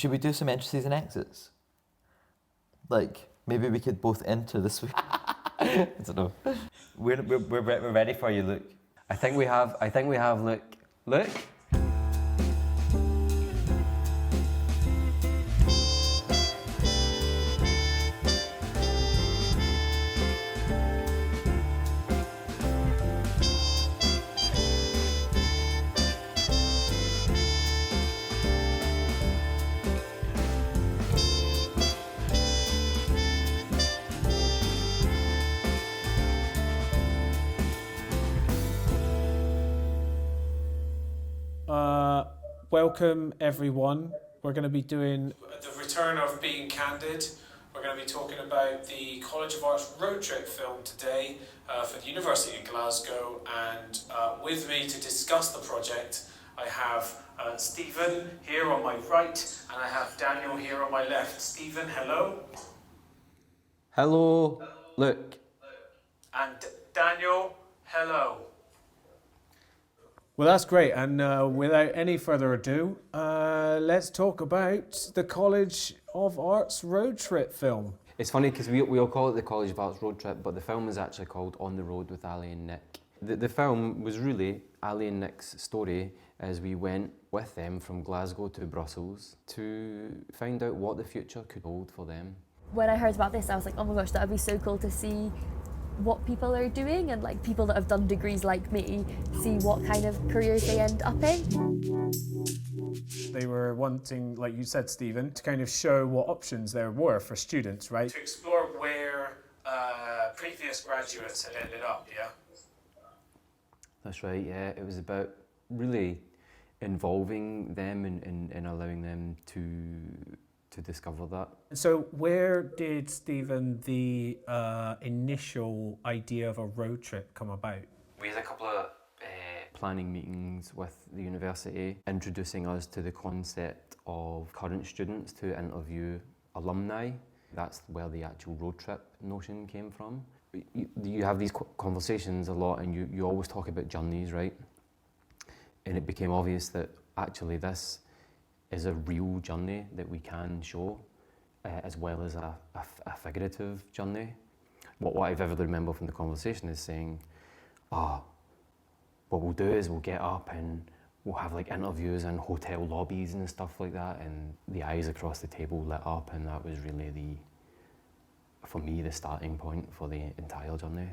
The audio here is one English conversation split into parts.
we do some entrances and exits? Like, maybe we could both enter this week. I don't know. We're ready for you, Luke. I think we have Luke. Luke? Welcome everyone. We're going to be doing the return of Being Candid. We're going to be talking about the College of Arts road trip film today for the University of Glasgow, and with me to discuss the project I have Stephen here on my right and I have Daniel here on my left. Stephen, hello. Hello, Luke. And Daniel, hello. Well, that's great, and without any further ado, let's talk about the College of Arts road trip film. It's funny because we all call it the College of Arts road trip, but the film is actually called On the Road with Ali and Nick. The film was really Ali and Nick's story as we went with them from Glasgow to Brussels to find out what the future could hold for them. When I heard about this, I was like, oh my gosh, that would be so cool to see what people are doing, and like people that have done degrees like me, see what kind of careers they end up in. They were wanting, like you said, Stephen, to kind of show what options there were for students, right? To explore where previous graduates had ended up, yeah? That's right, yeah. It was about really involving them and allowing them to discover that. So where did, Stephen, the initial idea of a road trip come about? We had a couple of planning meetings with the university introducing us to the concept of current students to interview alumni. That's where the actual road trip notion came from. You have these conversations a lot, and you always talk about journeys, right? And it became obvious that actually this is a real journey that we can show, as well as a figurative journey. What I vividly remember from the conversation is saying, what we'll do is we'll get up and we'll have like interviews in hotel lobbies and stuff like that, and the eyes across the table lit up, and that was really for me, the starting point for the entire journey.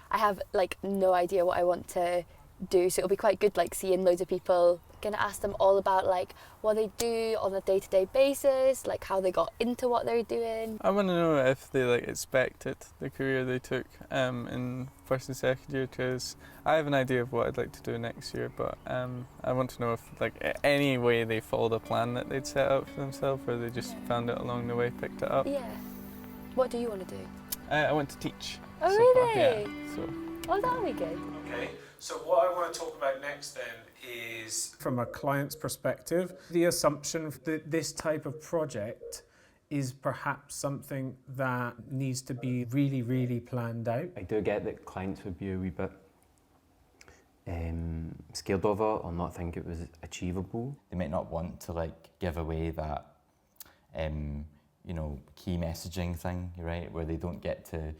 I have like no idea what I want to do, so it'll be quite good like seeing loads of people. Gonna ask them all about like what they do on a day-to-day basis, like how they got into what they're doing. I want to know if they like expected the career they took in first and second year, because I have an idea of what I'd like to do next year, but I want to know if like any way they followed a plan that they'd set out for themselves, or they just found it along the way, picked it up. Yeah. What do you want to do? I want to teach. Oh so really? Far, yeah. So. Oh, that'll be good. Okay, so what I want to talk about next then is, from a client's perspective, the assumption that this type of project is perhaps something that needs to be really, really planned out. I do get that clients would be a wee bit scared of it or not think it was achievable. They might not want to like give away that key messaging thing, right, where they don't get to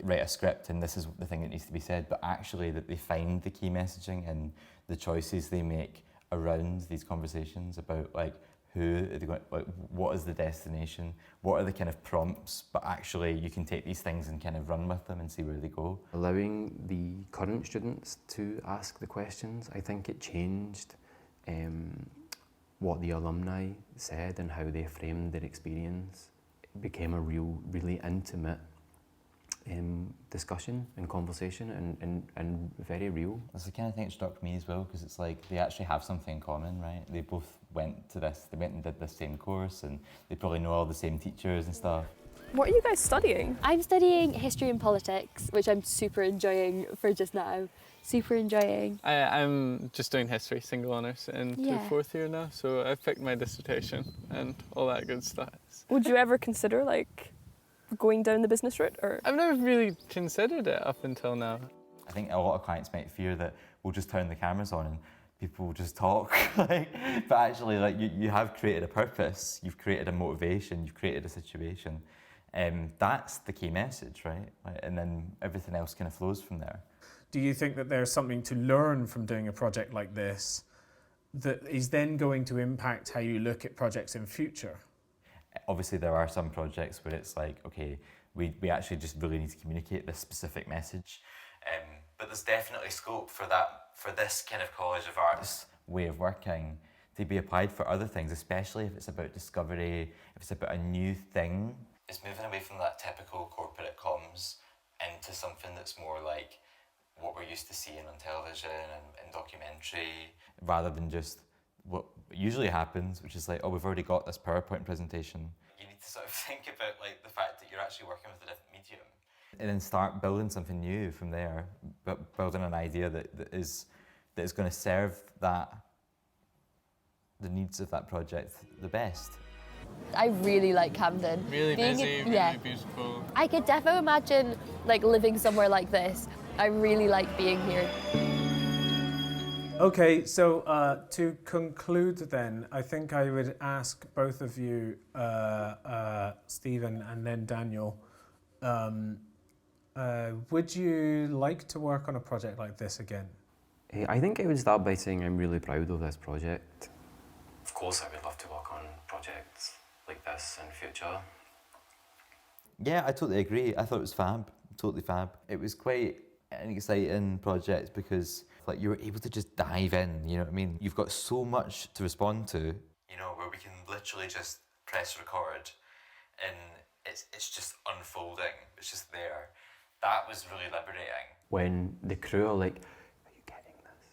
write a script and this is the thing that needs to be said, but actually that they find the key messaging and the choices they make around these conversations about like who are they going, like what is the destination, what are the kind of prompts, but actually you can take these things and kind of run with them and see where they go. Allowing the current students to ask the questions, I think it changed what the alumni said and how they framed their experience. It became a really intimate discussion and conversation and very real. That's the kind of thing that struck me as well, because it's like they actually have something in common, right? They both went and did the same course, and they probably know all the same teachers and stuff. What are you guys studying? I'm studying history and politics, which I'm super enjoying for just now. Super enjoying. I'm just doing history, single honours, into fourth year now, so I've picked my dissertation and all that good stuff. Would you ever consider like going down the business route, or? I've never really considered it up until now. I think a lot of clients might fear that we'll just turn the cameras on and people just talk. Like, but actually, like you have created a purpose, you've created a motivation, you've created a situation. That's the key message, right? And then everything else kind of flows from there. Do you think that there's something to learn from doing a project like this that is then going to impact how you look at projects in future? Obviously, there are some projects where it's like, okay, we actually just really need to communicate this specific message. But there's definitely scope for that, for this kind of College of Arts way of working to be applied for other things, especially if it's about discovery, if it's about a new thing. It's moving away from that typical corporate comms into something that's more like what we're used to seeing on television and documentary, rather than just what usually happens, which is like, oh, we've already got this PowerPoint presentation. You need to sort of think about like the fact that you're actually working with a different medium, and then start building something new from there, but building an idea that is going to serve the needs of that project the best. I really like Camden. Really Being busy, in- really yeah. beautiful. I could definitely imagine like living somewhere like this. I really like being here. Okay, so to conclude then, I think I would ask both of you, Stephen and then Daniel, would you like to work on a project like this again? I think I would start by saying I'm really proud of this project. Of course, I would love to work on projects like this in future. Yeah, I totally agree. I thought it was fab, totally fab. It was quite an exciting project because like you were able to just dive in, you know what I mean? You've got so much to respond to, you know, where we can literally just press record and it's just unfolding, it's just there. That was really liberating. When the crew are like, are you getting this?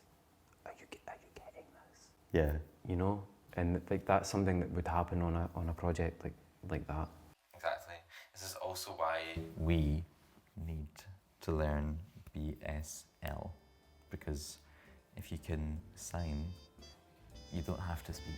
Are you getting this? Yeah. You know? And like that's something that would happen on a project like that. Exactly. This is also why we need to learn BSL, because if you can sign, you don't have to speak.